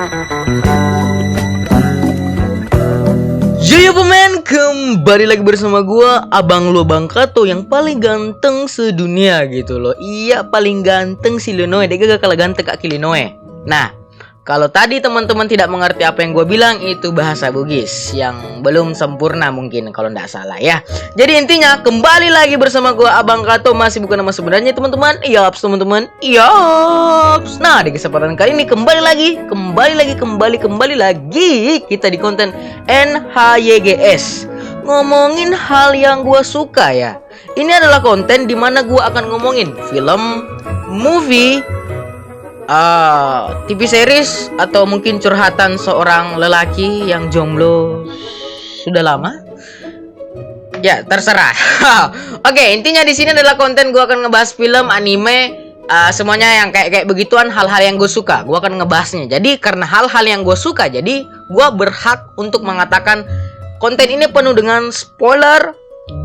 Jadi pemain, kembali lagi bersama gua, abang lu Bang Kato yang paling ganteng sedunia gitu loh. Iya, paling ganteng si Linoe, dia gak kalah ganteng Kak Linoe. Nah, kalau tadi teman-teman tidak mengerti apa yang gue bilang, itu bahasa Bugis yang belum sempurna mungkin kalau tidak salah ya. Jadi intinya kembali lagi bersama gue Abang Kato, masih bukan nama sebenarnya teman-teman. Yaps teman-teman, yaps. Nah, di kesempatan kali ini kembali lagi kita di konten NHYGS, ngomongin hal yang gue suka ya. Ini adalah konten dimana gue akan ngomongin film, movie, TV series, atau mungkin curhatan seorang lelaki yang jomblo sudah lama. Ya, terserah. Oke, intinya di sini adalah konten gue akan ngebahas film, anime, semuanya yang kayak begituan, hal-hal yang gue suka. Gue akan ngebahasnya. Jadi karena hal-hal yang gue suka, jadi gue berhak untuk mengatakan konten ini penuh dengan spoiler,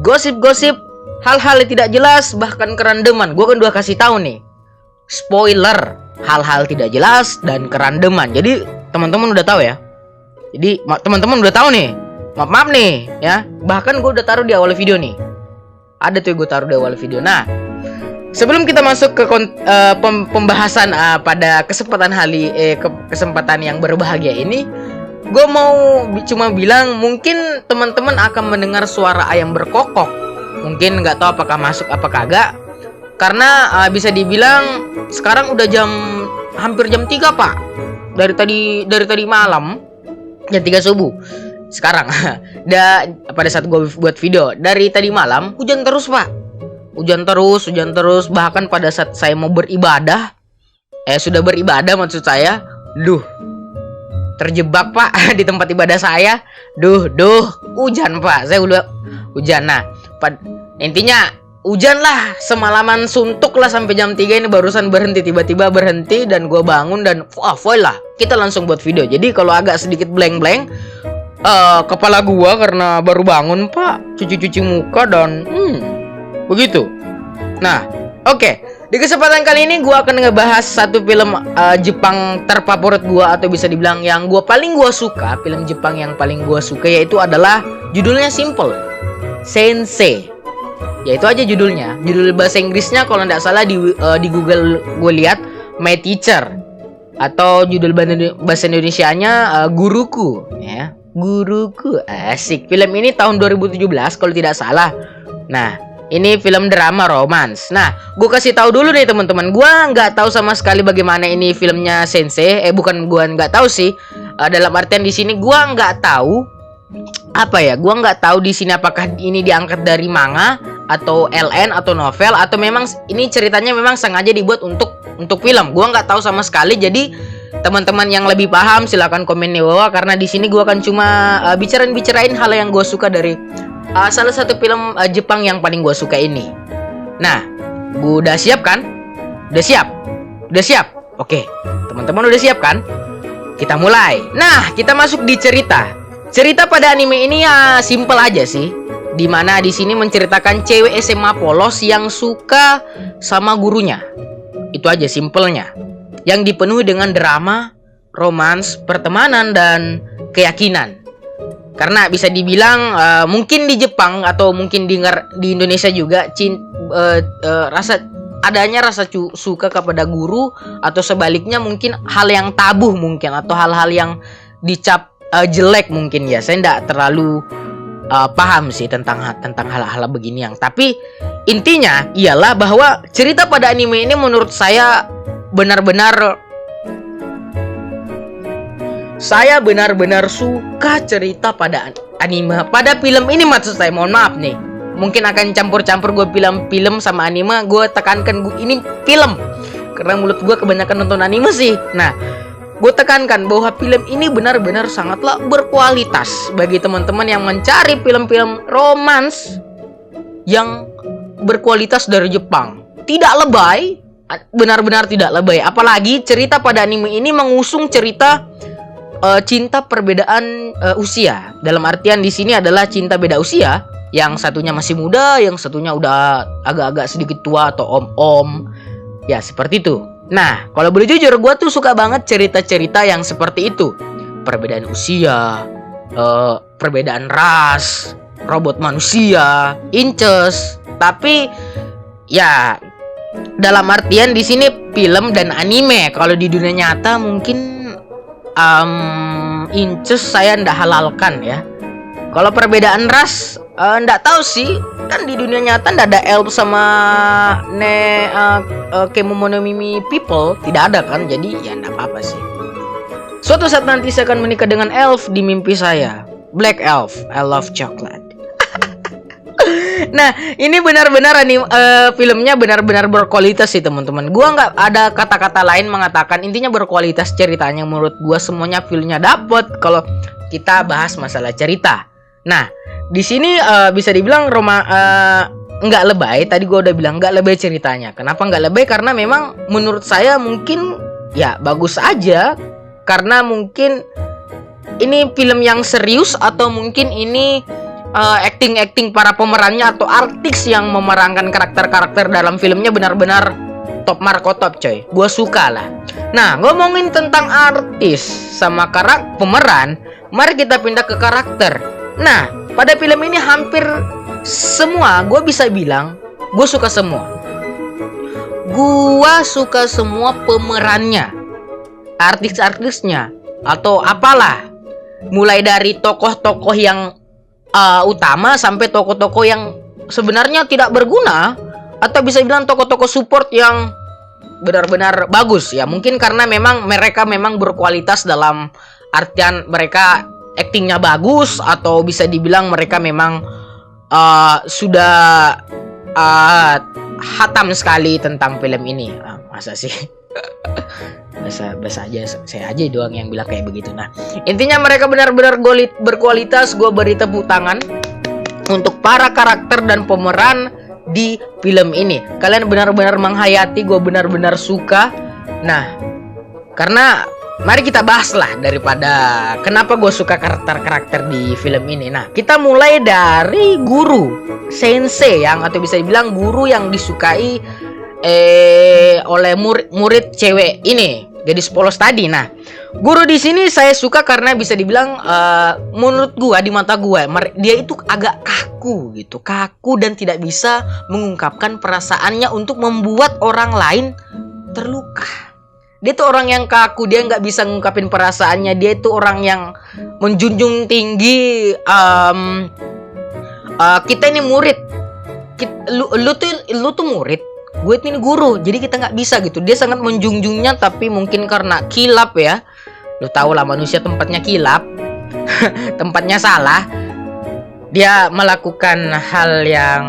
gosip-gosip, hal-hal yang tidak jelas, bahkan kerandoman. Gue kan udah kasih tahu nih, spoiler, hal-hal tidak jelas dan kerandoman. Jadi teman-teman udah tahu ya. Jadi teman-teman udah tahu nih. Maaf nih ya. Bahkan gue udah taruh di awal video nih. Ada tuh gue taruh di awal video. Nah, sebelum kita masuk ke pembahasan pada kesempatan yang berbahagia ini, gue mau cuma bilang mungkin teman-teman akan mendengar suara ayam berkokok. Mungkin nggak tahu apakah masuk apa kagak. Karena bisa dibilang sekarang udah hampir jam 3 pak. Dari tadi malam jam 3 subuh. Sekarang pada saat gue buat video, dari tadi malam hujan terus pak. Hujan terus. Bahkan pada saat saya mau beribadah, sudah beribadah maksud saya, terjebak pak di tempat ibadah saya. Hujan pak. Saya udah hujan. Nah, intinya hujan lah, semalaman suntuk lah sampai jam 3 ini barusan berhenti, tiba-tiba berhenti dan gue bangun dan voil lah, kita langsung buat video. Jadi kalau agak sedikit blank kepala gue karena baru bangun pak, cuci muka dan begitu. Nah, oke. Di kesempatan kali ini gue akan ngebahas satu film Jepang terfavorit gue, atau bisa dibilang yang paling gue suka. Film Jepang yang paling gue suka yaitu adalah, judulnya simple, Sensei. Ya itu aja judulnya. Judul bahasa Inggrisnya kalau nggak salah di Google gue lihat My Teacher, atau judul bahasa Indonesianya Guruku ya. Guruku, asik. Film ini tahun 2017 kalau tidak salah. Nah, ini film drama romance. Nah, gue kasih tahu dulu nih teman-teman, gue nggak tahu sama sekali bagaimana ini filmnya Sensei. Bukan gue nggak tahu sih. Dalam artian di sini gue nggak tahu apa ya. Gue nggak tahu di sini apakah ini diangkat dari manga atau LN atau novel, atau memang ini ceritanya memang sengaja dibuat untuk film. Gue nggak tahu sama sekali. Jadi teman-teman yang lebih paham silakan komen di bawah, karena di sini gue akan cuma bicarain hal yang gue suka dari salah satu film Jepang yang paling gue suka ini. Nah, gue udah siap kan? Udah siap? Oke, teman-teman udah siap kan? Kita mulai. Nah, kita masuk di cerita. Cerita pada anime ini ya simple aja sih. Dimana di sini menceritakan cewek SMA polos yang suka sama gurunya. Itu aja simpelnya. Yang dipenuhi dengan drama, romans, pertemanan, dan keyakinan. Karena bisa dibilang mungkin di Jepang atau mungkin di Indonesia juga adanya rasa suka kepada guru, atau sebaliknya mungkin hal yang tabu mungkin, atau hal-hal yang dicap jelek mungkin ya. Saya tidak terlalu paham sih tentang hal-hal begini yang. Tapi intinya ialah bahwa cerita pada anime ini menurut saya benar-benar suka cerita pada anime, pada film ini maksud saya. Mohon maaf nih, mungkin akan campur-campur gue film sama anime. Gue tekankan ini film karena mulut gue kebanyakan nonton anime sih. Nah, gue tekankan bahwa film ini benar-benar sangatlah berkualitas bagi teman-teman yang mencari film-film romans yang berkualitas dari Jepang. Tidak lebay, benar-benar tidak lebay. Apalagi cerita pada anime ini mengusung cerita cinta perbedaan usia. Dalam artian di sini adalah cinta beda usia. Yang satunya masih muda, yang satunya udah agak-agak sedikit tua atau om-om. Ya, seperti itu. Nah, kalau boleh jujur, gue tuh suka banget cerita-cerita yang seperti itu. Perbedaan usia, perbedaan ras, robot manusia, inces. Tapi ya dalam artian di sini film dan anime. Kalau di dunia nyata mungkin inces saya ndak halalkan ya. Kalau perbedaan ras ndak tahu sih, kan di dunia nyata ndak ada elf sama kemonomimi people, tidak ada kan, jadi ya ndak apa-apa sih. Suatu saat nanti saya akan menikah dengan elf di mimpi saya, Black Elf, I love chocolate. Nah, ini benar-benar filmnya benar-benar berkualitas sih teman-teman. Gua nggak ada kata-kata lain mengatakan, intinya berkualitas ceritanya. Menurut gua semuanya filmnya dapet kalau kita bahas masalah cerita. Nah, di sini bisa dibilang nggak lebay. Tadi gua udah bilang nggak lebay ceritanya. Kenapa nggak lebay? Karena memang menurut saya mungkin ya bagus aja. Karena mungkin ini film yang serius, atau mungkin ini acting para pemerannya atau artis yang memerankan karakter-karakter dalam filmnya benar-benar top marko top coy. Gua suka lah. Nah, ngomongin tentang artis sama pemeran, mari kita pindah ke karakter. Nah, pada film ini hampir semua gue bisa bilang gue suka semua. Gua suka semua pemerannya, artis-artisnya, atau apalah. Mulai dari tokoh-tokoh yang utama sampai tokoh-tokoh yang sebenarnya tidak berguna, atau bisa bilang tokoh-tokoh support yang benar-benar bagus ya. Mungkin karena memang mereka memang berkualitas dalam artian mereka aktingnya bagus, atau bisa dibilang mereka memang sudah hatam sekali tentang film ini. Masa sih? Biasa aja, saya aja doang yang bilang kayak begitu. Nah, intinya mereka benar-benar berkualitas. Gue beri tepuk tangan untuk para karakter dan pemeran di film ini. Kalian benar-benar menghayati, gue benar-benar suka. Nah, karena mari kita bahas lah daripada kenapa gue suka karakter-karakter di film ini. Nah, kita mulai dari guru, sensei yang, atau bisa dibilang guru yang disukai oleh murid cewek ini, gadis polos tadi. Nah, guru di sini saya suka karena bisa dibilang menurut gua, di mata gua, dia itu agak kaku gitu, kaku dan tidak bisa mengungkapkan perasaannya untuk membuat orang lain terluka. Dia tuh orang yang kaku, dia nggak bisa ngungkapin perasaannya. Dia itu orang yang menjunjung tinggi kita ini murid, lu tuh murid, gue ini guru, jadi kita nggak bisa gitu. Dia sangat menjunjungnya, tapi mungkin karena kilap ya, lu tau lah manusia tempatnya kilap. Tempatnya salah, dia melakukan hal yang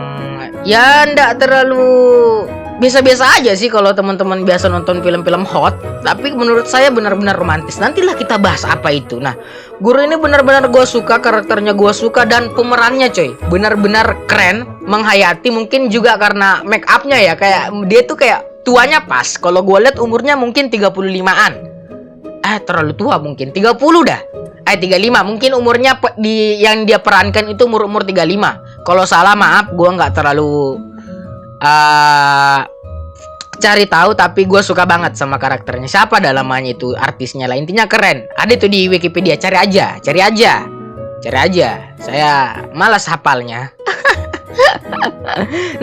ya ndak terlalu biasa-biasa aja sih kalau teman-teman biasa nonton film-film hot. Tapi menurut saya benar-benar romantis. Nantilah kita bahas apa itu. Nah, guru ini benar-benar gue suka, karakternya gue suka, dan pemerannya coy benar-benar keren, menghayati. Mungkin juga karena make upnya ya, kayak dia tuh kayak tuanya pas. Kalau gue lihat umurnya mungkin 35-an. Terlalu tua mungkin 30 dah. 35 mungkin umurnya yang dia perankan itu umur 35. Kalau salah maaf, gue nggak terlalu cari tahu, tapi gue suka banget sama karakternya. Siapa dah namanya itu artisnya lah, intinya keren. Ada tuh di Wikipedia, cari aja. Saya malas hafalnya.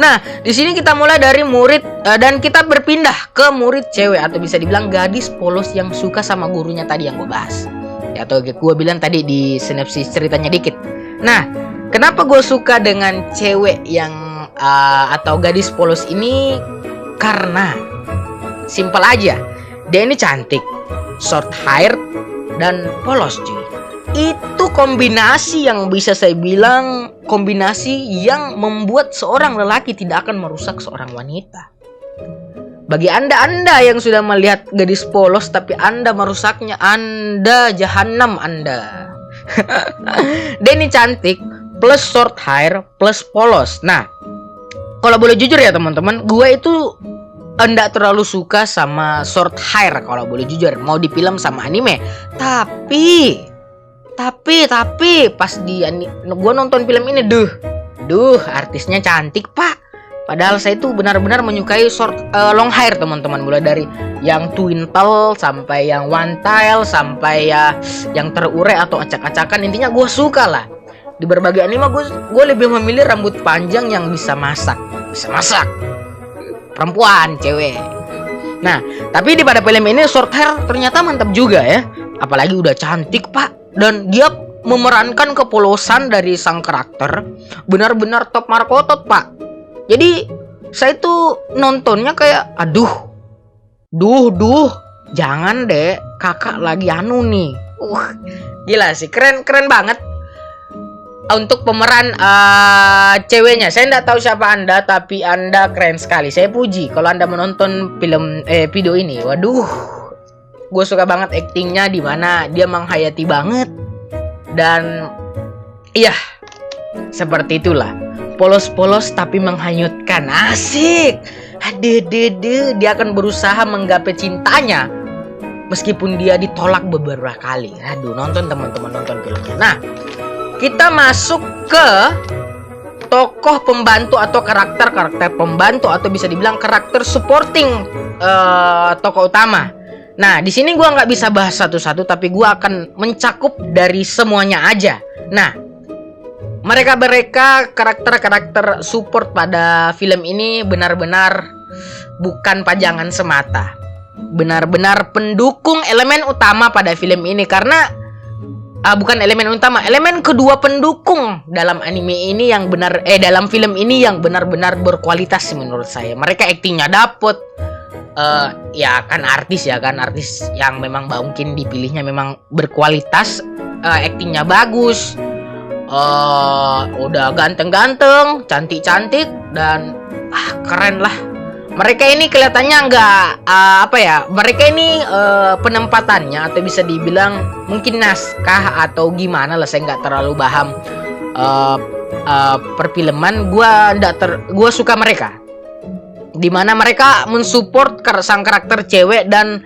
Nah, di sini kita mulai dari murid dan kita berpindah ke murid cewek, atau bisa dibilang gadis polos yang suka sama gurunya tadi yang gue bahas. Ya, atau gue bilang tadi di sinopsis ceritanya dikit. Nah, kenapa gue suka dengan cewek yang atau gadis polos ini? Karena simple aja, dia ini cantik, short hair, dan polos cuy. Itu kombinasi yang bisa saya bilang kombinasi yang membuat seorang lelaki tidak akan merusak seorang wanita. Bagi anda yang sudah melihat gadis polos tapi anda merusaknya, anda jahanam anda. Dia ini cantik plus short hair plus polos. Nah, kalau boleh jujur ya teman-teman, gue itu enggak terlalu suka sama short hair kalau boleh jujur, mau di film sama anime. Tapi pas gue nonton film ini, duh artisnya cantik pak. Padahal saya itu benar-benar menyukai long hair teman-teman, mulai dari yang twintel sampai yang one tail sampai ya yang terurai atau acak-acakan. Intinya gue suka lah. Di berbagai anime gue lebih memilih rambut panjang yang bisa masak. Perempuan, cewek. Nah, tapi pada film ini short hair ternyata mantap juga ya. Apalagi udah cantik, Pak. Dan dia memerankan kepolosan dari sang karakter benar-benar top markotot, Pak. Jadi saya tuh nontonnya kayak aduh, jangan deh, kakak lagi anu nih. Gila sih, keren banget. Untuk pemeran ceweknya, saya nggak tahu siapa Anda, tapi Anda keren sekali. Saya puji kalau Anda menonton video ini. Waduh, gue suka banget aktingnya, di mana dia menghayati banget. Dan iya, seperti itulah. Polos-polos tapi menghanyutkan. Asik. Dia akan berusaha menggapai cintanya meskipun dia ditolak beberapa kali. Aduh, nonton teman-teman, nonton filmnya. Nah, kita masuk ke tokoh pembantu atau karakter pembantu, atau bisa dibilang karakter supporting tokoh utama. Nah, di sini gua nggak bisa bahas satu-satu, tapi gua akan mencakup dari semuanya aja. Nah, mereka karakter support pada film ini benar-benar bukan pajangan semata. Benar-benar pendukung elemen utama pada film ini. Karena bukan elemen utama, elemen kedua pendukung dalam anime ini yang dalam film ini yang benar-benar berkualitas menurut saya. Mereka aktingnya dapet. Ya kan artis yang memang mungkin dipilihnya memang berkualitas. Aktingnya bagus. Udah ganteng-ganteng, cantik-cantik, dan keren lah. Mereka ini kelihatannya nggak mereka ini penempatannya atau bisa dibilang mungkin naskah atau gimana lah, saya nggak terlalu paham perfilman. Gua suka mereka, dimana mereka mensupport sang karakter cewek dan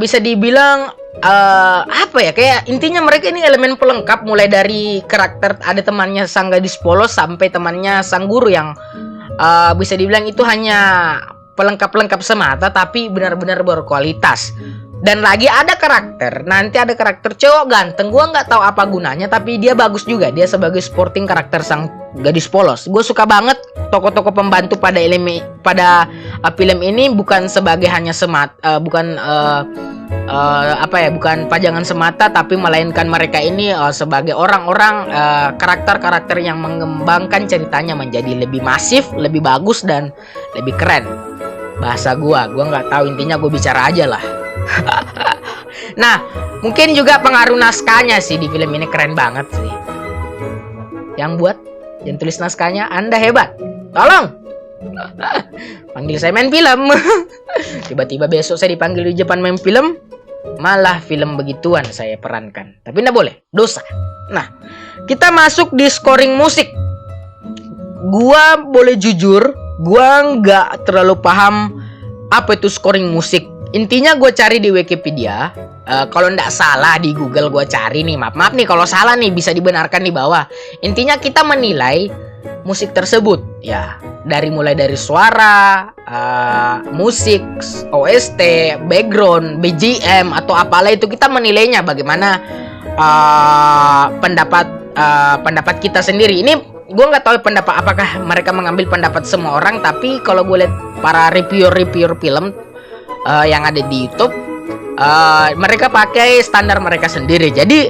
bisa dibilang kayak intinya mereka ini elemen pelengkap, mulai dari karakter ada temannya sang gadis polos sampai temannya sang guru yang bisa dibilang itu hanya pelengkap semata tapi benar-benar berkualitas. Dan lagi ada nanti ada karakter cowok ganteng, gua nggak tahu apa gunanya, tapi dia bagus juga, dia sebagai supporting karakter sang gadis polos. Gue suka banget tokoh-tokoh pembantu pada film ini bukan sebagai hanya bukan pajangan semata, tapi melainkan mereka ini sebagai orang-orang karakter-karakter yang mengembangkan ceritanya menjadi lebih masif, lebih bagus, dan lebih keren. Bahasa gua nggak tahu, intinya gue bicara aja lah. Nah, mungkin juga pengaruh naskahnya sih di film ini keren banget sih. Yang tulis naskahnya, Anda hebat. Tolong panggil saya main film. Tiba-tiba besok saya dipanggil di Jepang main film, malah film begituan saya perankan. Tapi nggak boleh, dosa. Nah, kita masuk di scoring musik. Gua boleh jujur, gua nggak terlalu paham apa itu scoring musik. Intinya gue cari di Wikipedia. Kalau nggak salah di Google gue cari nih. Maaf nih kalau salah nih, bisa dibenarkan di bawah. Intinya kita menilai musik tersebut ya, mulai dari suara, musik, OST, background, BGM atau apalah itu, kita menilainya bagaimana pendapat kita sendiri. Ini gue nggak tahu apakah mereka mengambil pendapat semua orang, tapi kalau gue lihat para reviewer film yang ada di YouTube, mereka pakai standar mereka sendiri. Jadi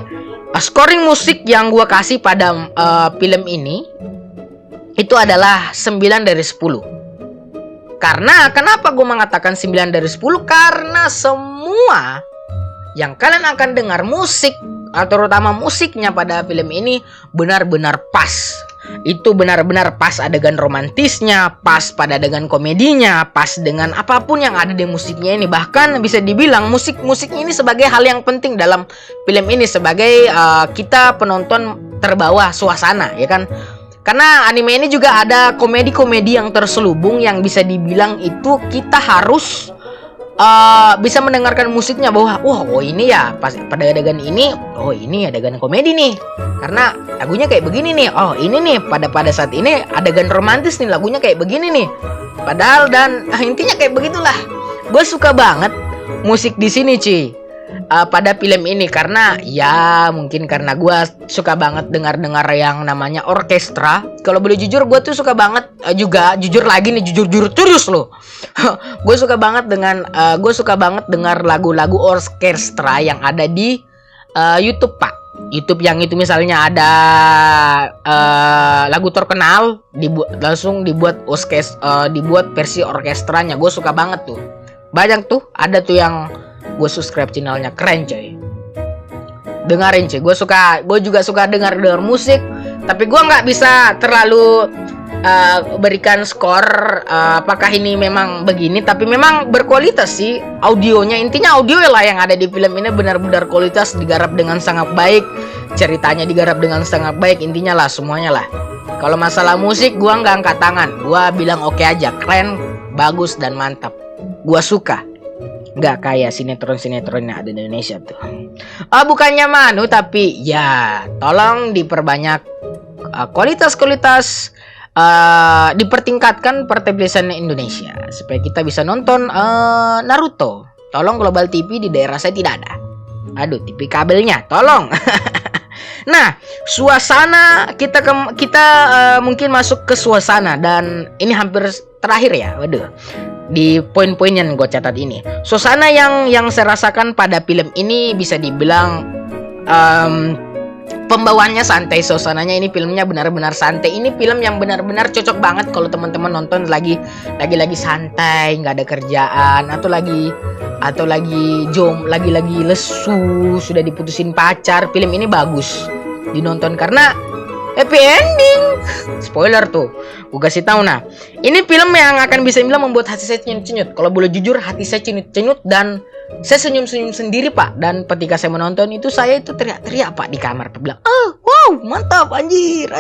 scoring musik yang gue kasih pada film ini itu adalah 9 dari 10. Karena kenapa gue mengatakan 9 dari 10? Karena semua yang kalian akan dengar musik, terutama musiknya pada film ini benar-benar pas. Itu benar-benar pas adegan romantisnya, pas pada adegan komedinya, pas dengan apapun yang ada di musiknya ini. Bahkan bisa dibilang musik ini sebagai hal yang penting dalam film ini, sebagai kita penonton terbawa suasana, ya kan? Karena anime ini juga ada komedi-komedi yang terselubung, yang bisa dibilang itu kita harus bisa mendengarkan musiknya bahwa oh ini ya pas pada adegan ini, oh ini adegan komedi nih karena lagunya kayak begini nih, oh ini nih pada saat ini adegan romantis nih lagunya kayak begini nih, padahal dan intinya kayak begitulah. Gue suka banget musik di sini cuy, pada film ini karena ya mungkin karena gue suka banget dengar yang namanya orkestra. Kalau boleh jujur gue tuh suka banget juga jujur lagi nih, jujur terus loh. Gue suka banget dengar lagu-lagu orkestra yang ada di YouTube pak. YouTube yang itu misalnya ada lagu terkenal langsung dibuat versi orkestranya. Gue suka banget tuh. Banyak tuh ada tuh yang gue subscribe channelnya, keren coy. Dengerin coy, gue juga suka dengar musik, tapi gue nggak bisa terlalu berikan skor apakah ini memang begini, tapi memang berkualitas sih audionya. Intinya audio lah yang ada di film ini benar-benar kualitas, digarap dengan sangat baik, ceritanya digarap dengan sangat baik, intinya lah semuanya lah. Kalau masalah musik gue nggak angkat tangan, gue bilang oke aja, keren, bagus dan mantap. Gue suka. Nggak kayak sinetron-sinetron yang ada di Indonesia tuh. Bukannya manu, tapi ya tolong diperbanyak kualitas dipertingkatkan pertelevisian Indonesia supaya kita bisa nonton Naruto. Tolong Global TV di daerah saya tidak ada. Aduh, TV kabelnya, tolong. Nah, suasana kita mungkin masuk ke suasana dan ini hampir terakhir ya. Waduh. Di poin-poin yang gue catat ini, suasana yang saya rasakan pada film ini bisa dibilang pembawaannya santai, suasananya ini filmnya benar-benar santai. Ini film yang benar-benar cocok banget kalau teman-teman nonton lagi santai, nggak ada kerjaan atau lagi lesu, sudah diputusin pacar. Film ini bagus dinonton karena happy ending. Spoiler tuh, gue kasih tahu. Nah, ini film yang akan bisa bilang membuat hati saya cenyut-cenyut. Kalau boleh jujur, hati saya cenyut-cenyut dan saya senyum-senyum sendiri pak. Dan ketika saya menonton itu, saya itu teriak-teriak pak di kamar. Pak bilang, wow, mantap, anjir,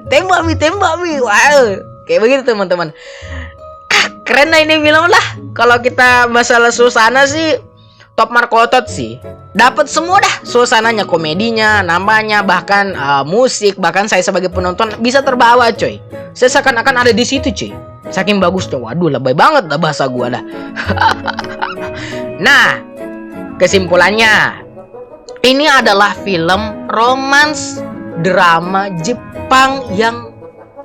tembak mi, wow, kayak begitu teman-teman. Keren lah ini film lah. Kalau kita masalah suasana sih, top markotot sih. Dapat semua dah, suasananya, komedinya, namanya, bahkan musik, bahkan saya sebagai penonton bisa terbawa coy. Saya seakan-akan ada di situ coy. Saking bagusnya, waduh lebay banget dah bahasa gua dah. Nah, kesimpulannya, ini adalah film romans drama Jepang yang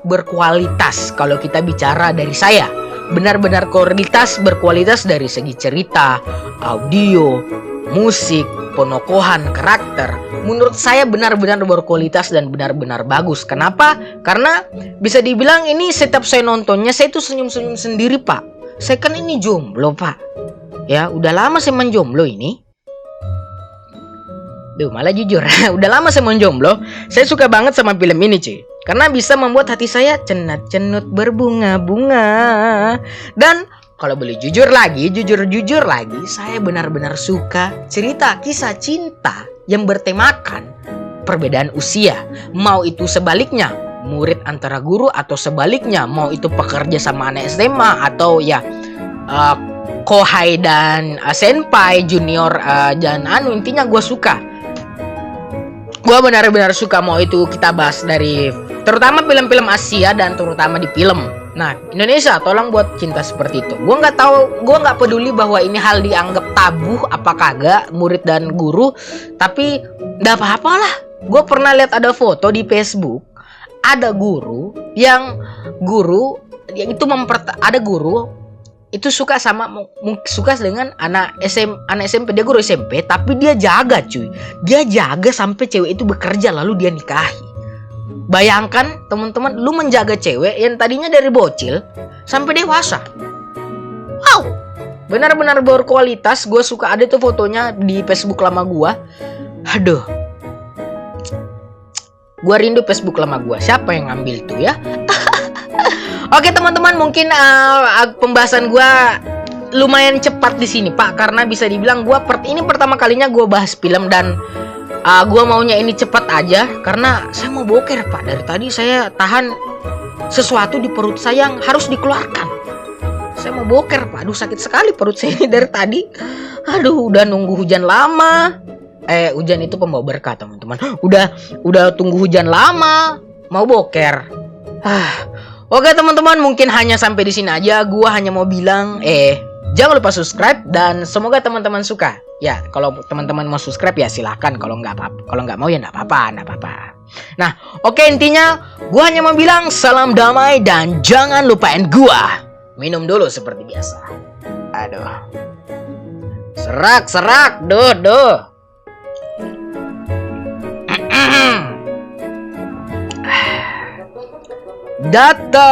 berkualitas. Kalau kita bicara dari saya, benar-benar berkualitas dari segi cerita, audio, musik, penokohan karakter. Menurut saya benar-benar berkualitas dan benar-benar bagus. Kenapa? Karena bisa dibilang ini setiap saya nontonnya, saya tuh senyum-senyum sendiri pak. Saya kan ini jomblo pak. Ya udah lama saya menjomblo ini. Duh malah jujur, udah lama saya menjomblo. Saya suka banget sama film ini cuy, karena bisa membuat hati saya cenut-cenut berbunga-bunga. Dan kalau boleh jujur lagi, saya benar-benar suka cerita kisah cinta yang bertemakan perbedaan usia. Mau itu sebaliknya, murid antara guru, atau sebaliknya, mau itu pekerja sama anak SMA, atau ya kohai dan senpai, junior dan intinya gue suka. Gue benar-benar suka, mau itu kita bahas dari terutama film-film Asia dan terutama di film. Nah, Indonesia tolong buat cinta seperti itu. Gue nggak peduli bahwa ini hal dianggap tabu apa kagak, murid dan guru, tapi nggak apa-apalah. Gue pernah lihat ada foto di Facebook, ada guru yang itu suka dengan anak SMP, dia guru SMP, tapi dia jaga cuy. Dia jaga sampai cewek itu bekerja lalu dia nikahi. Bayangkan teman-teman, lu menjaga cewek yang tadinya dari bocil sampai dewasa. Wow, benar-benar berkualitas. Gue suka, ada tuh fotonya di Facebook lama gue. Aduh, gue rindu Facebook lama gue. Siapa yang ngambil tuh ya? Oke teman-teman, mungkin pembahasan gue lumayan cepat di sini pak, karena bisa dibilang ini pertama kalinya gue bahas film dan gue maunya ini cepat aja karena saya mau boker pak. Dari tadi saya tahan sesuatu di perut saya yang harus dikeluarkan. Saya mau boker, Pak. Aduh, sakit sekali perut saya ini dari tadi. Aduh, udah nunggu hujan lama. Hujan itu pembawa berkah, teman-teman. Udah tunggu hujan lama, mau boker. Oke, teman-teman, mungkin hanya sampai di sini aja. Gua hanya mau bilang, jangan lupa subscribe dan semoga teman-teman suka. Ya, kalau teman-teman mau subscribe ya silahkan. Kalau nggak mau ya nggak apa-apa. Nah, oke, intinya gua hanya mau bilang salam damai dan jangan lupain gua. Minum dulu seperti biasa. Aduh. Serak, duh. Data.